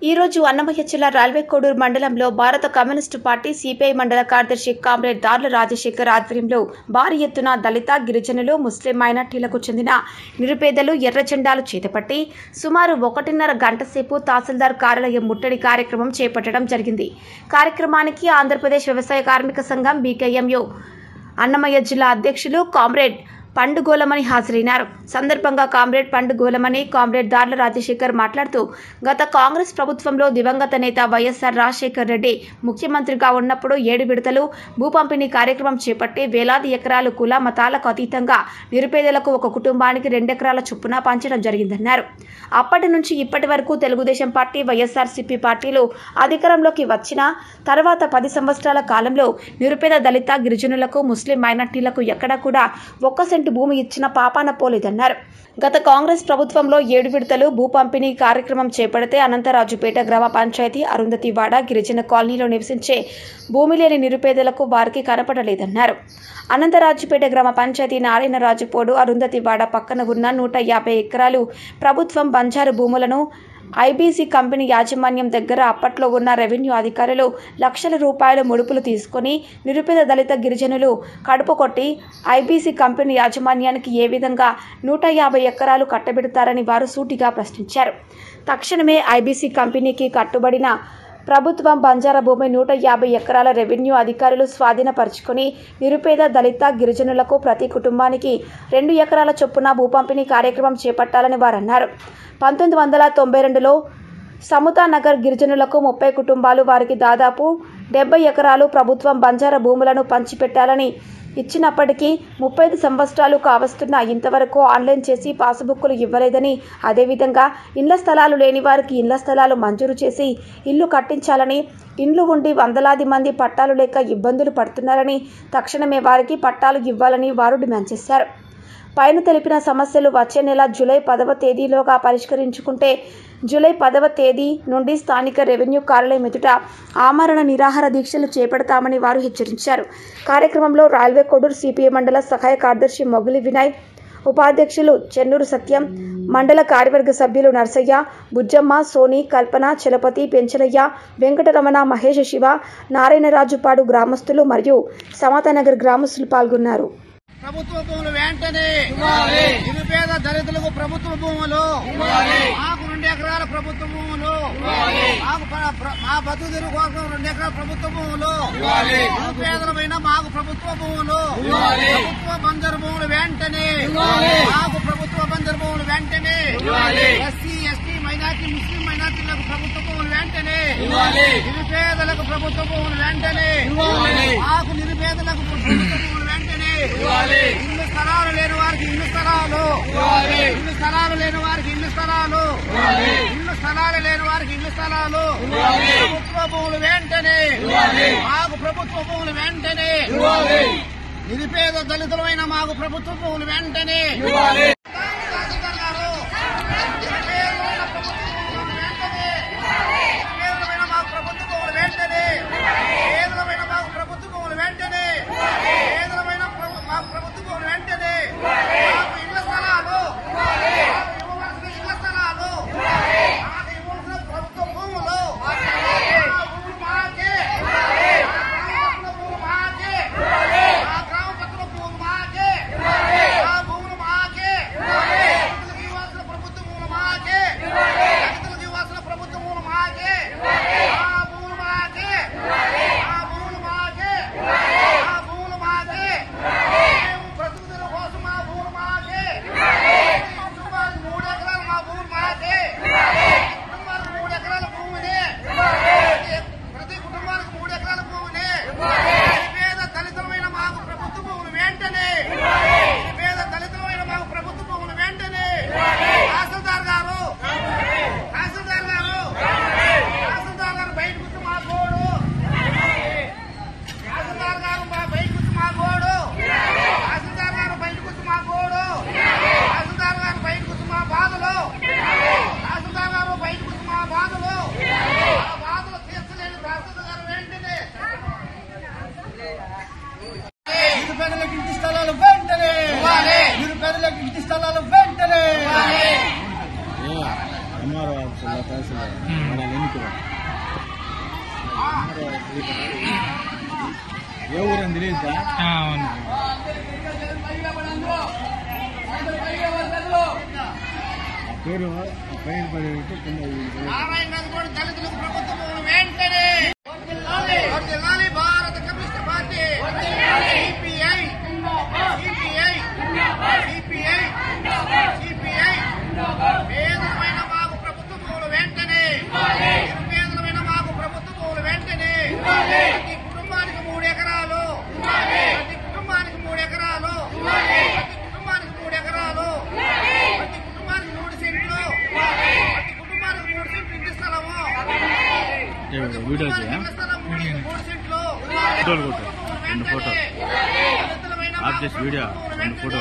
ఈ రోజు అన్నమయ్య జిల్లా రాల్వేకోడూరు మండలంలో భారత కమ్యూనిస్టు పార్టీ సిపిఐ మండల కార్యదర్శి కామ్రేడ్ దార్ల రాజశేఖర్ ఆధ్వర్యంలో భారీ ఎత్తున దళిత గిరిజనులు ముస్లిం మైనార్టీలకు చెందిన నిరుపేదలు ఎర్ర జెండాలు చేతపట్టి సుమారు 1.5 గంట సేపు తహసీల్దార్ కార్యాలయం ముట్టడి కార్యక్రమం చేపట్టడం జరిగింది. కార్యక్రమానికి ఆంధ్రప్రదేశ్ వ్యవసాయ కార్మిక సంఘం బీకేఎంయు అన్నమయ్య జిల్లా అధ్యక్షులు కామ్రేడ్ పండుగోలమని హాజరైనారు. సందర్భంగా కామ్రేడ్ పండుగోలమని కామ్రేడ్ దార్ల రాజశేఖర్ మాట్లాడుతూ గత కాంగ్రెస్ ప్రభుత్వంలో దివంగత నేత వైఎస్ఆర్ రాజశేఖర్ రెడ్డి ముఖ్యమంత్రిగా ఉన్నప్పుడు 7 విడతలు భూ పంపిణీ కార్యక్రమం చేపట్టి వేలాది ఎకరాలు కుల మతాలకు అతీతంగా నిరుపేదలకు ఒక కుటుంబానికి 2 ఎకరాల చొప్పున పంచడం జరిగిందన్నారు. అప్పటి నుంచి ఇప్పటి వరకు తెలుగుదేశం పార్టీ వైఎస్ఆర్సీపీ పార్టీలు అధికారంలోకి వచ్చిన తర్వాత 10 సంవత్సరాల కాలంలో నిరుపేద దళిత గిరిజనులకు ముస్లిం మైనార్టీలకు ఎక్కడా కూడా 1 సెంటు భూమి ఇచ్చిన పాపాన పోలేదన్నారు. గత కాంగ్రెస్ ప్రభుత్వంలో 7 విడతలు భూ పంపిణీ కార్యక్రమం చేపడితే అనంతరాజుపేట గ్రామ పంచాయతీ అరుంధతివాడ గిరిజన కాలనీలో నివసించే భూమి లేని నిరుపేదలకు వారికి కనపడలేదన్నారు. అనంతరాజుపేట గ్రామ పంచాయతీ నారాయణరాజుపోడు అరుంధతివాడ పక్కన ఉన్న 150 ఎకరాలు ప్రభుత్వం బంజారు భూములను ఐబీసీ కంపెనీ యాజమాన్యం దగ్గర అప్పట్లో ఉన్న రెవెన్యూ అధికారులు లక్షల రూపాయల ముడుపులు తీసుకుని నిరుపేద దళిత గిరిజనులు కడుపు కొట్టి ఐబీసీ కంపెనీ యాజమాన్యానికి ఏ విధంగా 150 ఎకరాలు కట్టబెడతారని వారు సూటిగా ప్రశ్నించారు. తక్షణమే ఐబీసీ కంపెనీకి కట్టుబడిన ప్రభుత్వం బంజారా భూమి 150 ఎకరాల రెవెన్యూ అధికారులు స్వాధీనపరుచుకొని నిరుపేద దళిత గిరిజనులకు ప్రతి కుటుంబానికి 2 ఎకరాల చొప్పున భూ పంపిణీ కార్యక్రమం చేపట్టాలని వారన్నారు. 1992లో సమతానగర్ గిరిజనులకు 30 కుటుంబాలు వారికి దాదాపు 70 ఎకరాలు ప్రభుత్వం బంజారా భూములను పంచిపెట్టాలని ఇచ్చినప్పటికీ 35 సంవత్సరాలు కావస్తున్నా ఇంతవరకు ఆన్లైన్ చేసి పాస్బుక్లు ఇవ్వలేదని, అదేవిధంగా ఇళ్ల స్థలాలు లేని వారికి ఇళ్ల స్థలాలు మంజూరు చేసి ఇల్లు కట్టించాలని, ఇండ్లు ఉండి వందలాది మంది పట్టాలు లేక ఇబ్బందులు పడుతున్నారని, తక్షణమే వారికి పట్టాలు ఇవ్వాలని వారు డిమాండ్ చేశారు. పైన తెలిపిన సమస్యలు వచ్చే నెల జూలై 10వ తేదీలోగా పరిష్కరించుకుంటే జూలై 10వ తేదీ నుండి స్థానిక రెవెన్యూ కార్యాలయం ఎదుట ఆమరణ నిరాహార దీక్షలు చేపడతామని వారు హెచ్చరించారు. కార్యక్రమంలో రాల్వేకోడూరు సిపిఐ మండల సహాయ కార్యదర్శి మొగిలి వినయ్, ఉపాధ్యక్షులు చెన్నూరు సత్యం, మండల కార్యవర్గ సభ్యులు నర్సయ్య, బుజ్జమ్మ, సోని, కల్పన, చలపతి, పెంచలయ్య, వెంకటరమణ, మహేష్, శివ, నారాయణరాజుపాడు గ్రామస్తులు మరియు సమతానగర్ గ్రామస్తులు పాల్గొన్నారు. ప్రభుత్వ భూములు వెంటనే నిరుపేద దళితులకు ప్రభుత్వ భూములు, మాకు 2 ఎకరాల ప్రభుత్వ భూములు, మా బతుకు తెరువు కోసం 2 ఎకరాల ప్రభుత్వ భూములు, నిరుపేదలమైన మాకు ప్రభుత్వ భూములు, ప్రభుత్వ బంజరు భూములు వెంటనే, మాకు ప్రభుత్వ బంజరు భూములు వెంటనే, ఎస్సీ ఎస్టీ మైనార్టీ ముస్లిం మైనార్టీలకు ప్రభుత్వ భూములు వెంటనే, నిరుపేదలకు ప్రభుత్వ భూములు వెంటనే, మాకు నిరుపేదలకు ప్రభుత్వ భూములు వెంటనే, ఇల్లు స్థలాలు లేని వారికి ఇల్లు స్థలాలు, ఇల్లు స్థలాలు లేని వారికి ఇల్లు స్థలాలు, ఇల్లు స్థలాలు లేని వారికి ఇల్లు స్థలాలు, ప్రభుత్వ భూములు వెంటనే, మాకు ప్రభుత్వ భూములు వెంటనే, నిరుపేద దళితులమైన మాకు ప్రభుత్వ భూములు వెంటనే, ఏ ఊరని తెలియదు. అవును. పేరు నారాయణ దళితులకు ప్రభుత్వం వెంటనే భారత కమ్యూనిస్ట్ పార్టీ సిపిఐ పేదలమైన మాకు ప్రభుత్వం వెంటనే నిరుపేదలమైన మాకు ప్రభుత్వం వెంటనే ప్రతి కుటుంబానికి 3 ఎకరాలు ప్రతి కుటుంబానికి 3 ఎకరాలు ప్రతి కుటుంబానికి 3 ఎకరాలు ప్రతి కుటుంబానికి 3 సెంట్లు ప్రతి కుటుంబానికి 3 సెంట్లు ఇంటి స్థలము వీడియో 3 సెంట్లు ఫోటో వీడియో 2 ఫోటో